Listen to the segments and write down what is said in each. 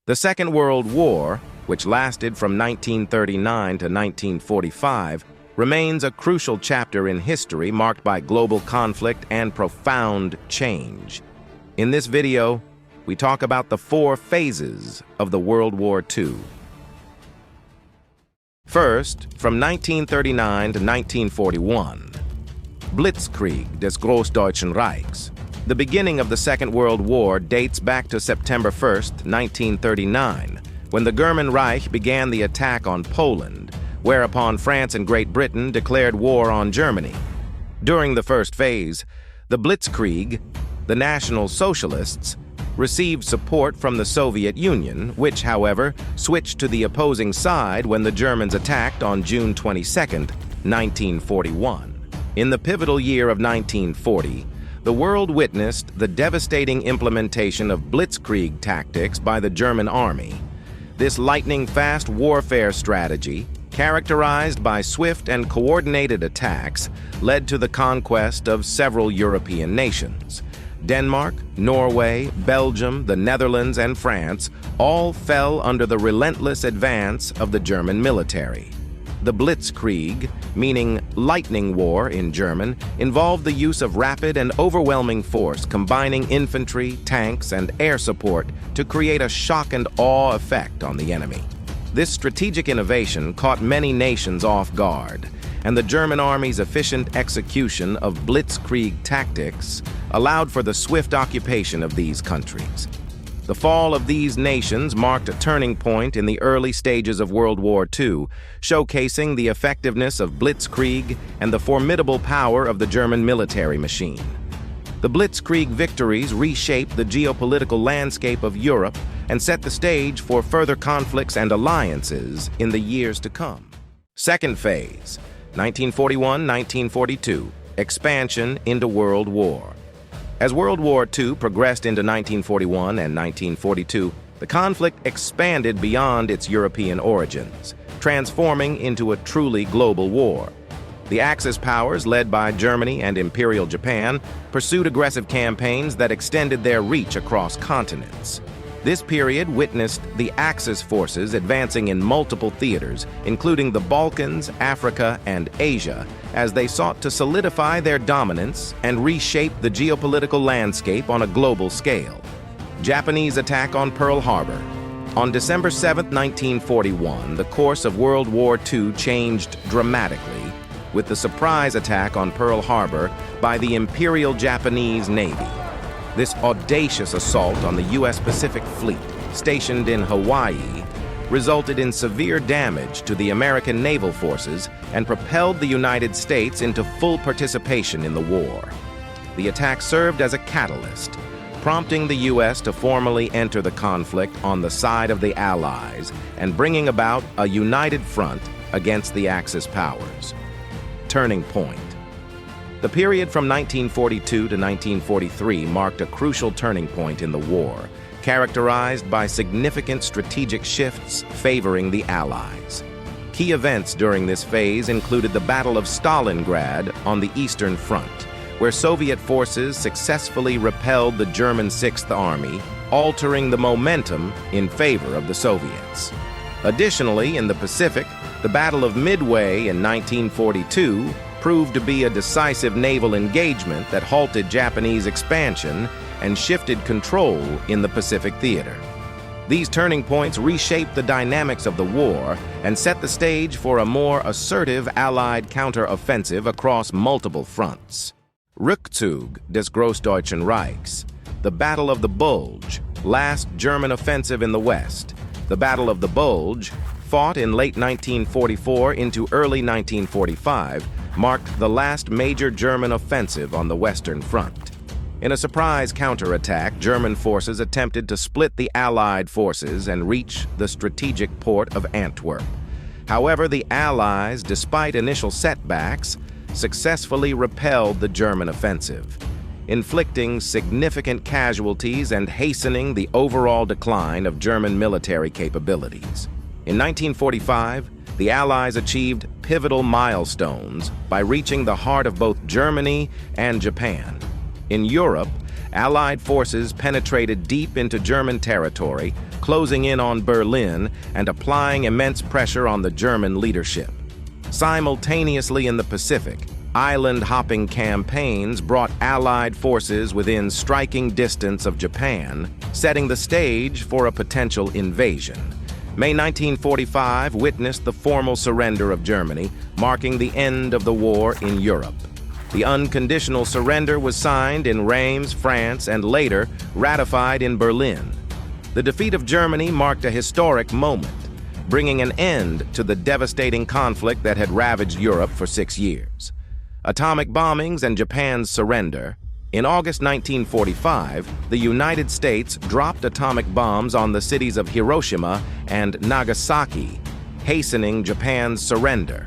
The Second World War, which lasted from 1939 to 1945, remains a crucial chapter in history marked by global conflict and profound change. In this video, we talk about the 4 phases of the World War II. First, from 1939 to 1941, Blitzkrieg des Großdeutschen Reichs. The beginning of the Second World War dates back to September 1, 1939, when the German Reich began the attack on Poland, whereupon France and Great Britain declared war on Germany. During the first phase, the Blitzkrieg, the National Socialists, received support from the Soviet Union, which, however, switched to the opposing side when the Germans attacked on June 22, 1941. In the pivotal year of 1940, the world witnessed the devastating implementation of Blitzkrieg tactics by the German army. This lightning-fast warfare strategy, characterized by swift and coordinated attacks, led to the conquest of several European nations. Denmark, Norway, Belgium, the Netherlands, and France all fell under the relentless advance of the German military. The Blitzkrieg, meaning lightning war in German, involved the use of rapid and overwhelming force combining infantry, tanks, and air support to create a shock and awe effect on the enemy. This strategic innovation caught many nations off guard, and the German army's efficient execution of Blitzkrieg tactics allowed for the swift occupation of these countries. The fall of these nations marked a turning point in the early stages of World War II, showcasing the effectiveness of Blitzkrieg and the formidable power of the German military machine. The Blitzkrieg victories reshaped the geopolitical landscape of Europe and set the stage for further conflicts and alliances in the years to come. Second phase, 1941-1942, expansion into World War. As World War II progressed into 1941 and 1942, the conflict expanded beyond its European origins, transforming into a truly global war. The Axis powers, led by Germany and Imperial Japan, pursued aggressive campaigns that extended their reach across continents. This period witnessed the Axis forces advancing in multiple theaters, including the Balkans, Africa, and Asia, as they sought to solidify their dominance and reshape the geopolitical landscape on a global scale. Japanese attack on Pearl Harbor. On December 7, 1941, the course of World War II changed dramatically with the surprise attack on Pearl Harbor by the Imperial Japanese Navy. This audacious assault on the U.S. Pacific Fleet, stationed in Hawaii, resulted in severe damage to the American naval forces and propelled the United States into full participation in the war. The attack served as a catalyst, prompting the U.S. to formally enter the conflict on the side of the Allies and bringing about a united front against the Axis powers. Turning point. The period from 1942 to 1943 marked a crucial turning point in the war, characterized by significant strategic shifts favoring the Allies. Key events during this phase included the Battle of Stalingrad on the Eastern Front, where Soviet forces successfully repelled the German Sixth Army, altering the momentum in favor of the Soviets. Additionally, in the Pacific, the Battle of Midway in 1942 proved to be a decisive naval engagement that halted Japanese expansion and shifted control in the Pacific theater. These turning points reshaped the dynamics of the war and set the stage for a more assertive Allied counter-offensive across multiple fronts. Rückzug des Großdeutschen Reichs, the Battle of the Bulge, last German offensive in the West. The Battle of the Bulge, fought in late 1944 into early 1945, marked the last major German offensive on the Western Front. In a surprise counterattack, German forces attempted to split the Allied forces and reach the strategic port of Antwerp. However, the Allies, despite initial setbacks, successfully repelled the German offensive, inflicting significant casualties and hastening the overall decline of German military capabilities. In 1945, the Allies achieved pivotal milestones by reaching the heart of both Germany and Japan. In Europe, Allied forces penetrated deep into German territory, closing in on Berlin and applying immense pressure on the German leadership. Simultaneously in the Pacific, island-hopping campaigns brought Allied forces within striking distance of Japan, setting the stage for a potential invasion. May 1945 witnessed the formal surrender of Germany, marking the end of the war in Europe. The unconditional surrender was signed in Reims, France, and later ratified in Berlin. The defeat of Germany marked a historic moment, bringing an end to the devastating conflict that had ravaged Europe for 6 years. Atomic bombings and Japan's surrender. In August 1945, the United States dropped atomic bombs on the cities of Hiroshima and Nagasaki, hastening Japan's surrender.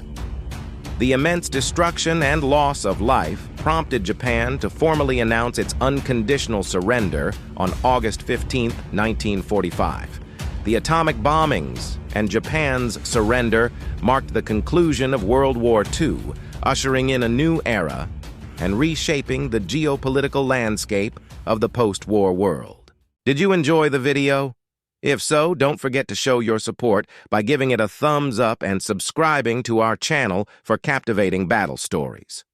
The immense destruction and loss of life prompted Japan to formally announce its unconditional surrender on August 15, 1945. The atomic bombings and Japan's surrender marked the conclusion of World War II, ushering in a new era and reshaping the geopolitical landscape of the post-war world. Did you enjoy the video? If so, don't forget to show your support by giving it a thumbs up and subscribing to our channel for captivating battle stories.